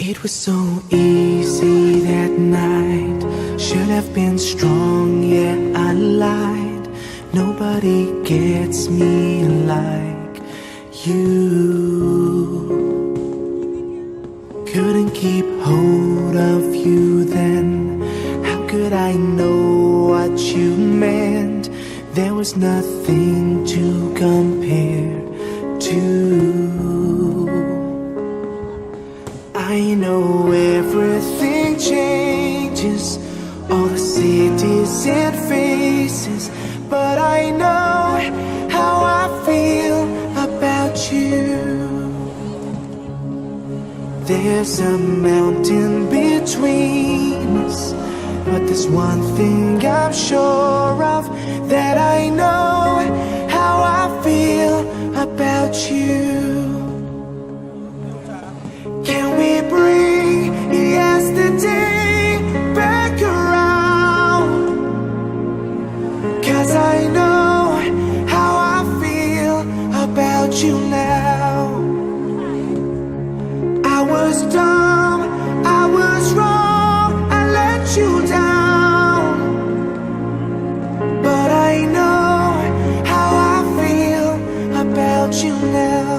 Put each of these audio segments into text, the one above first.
It was so easy that night. Should have been strong, yeah, I lied. Nobody gets me like you. Couldn't keep hold of you then. How could I know what you meant? There was nothing to compare to. I know everything changes, all the cities and faces, but I know how I feel about you. There's a mountain between us, but there's one thing I'm sure of, that I know how I feel about you. Can we bring yesterday back around? 'Cause I know how I feel about you now. I was dumb, I was wrong, I let you down, but I know how I feel about you now.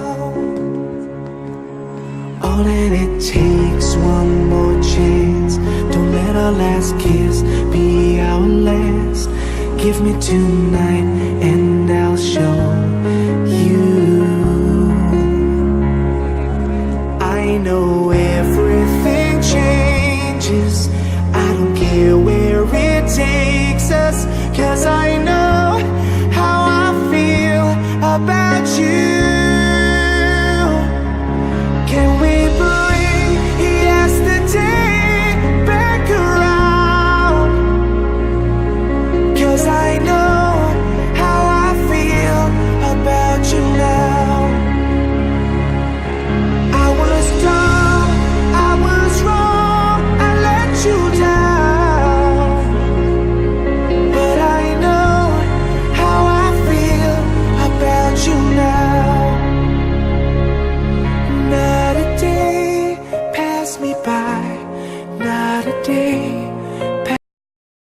All that it takes, one more chance. Don't let our last kiss be our last. Give me tonight and I'll show you. I know everything changes, I don't care where it takes us, 'cause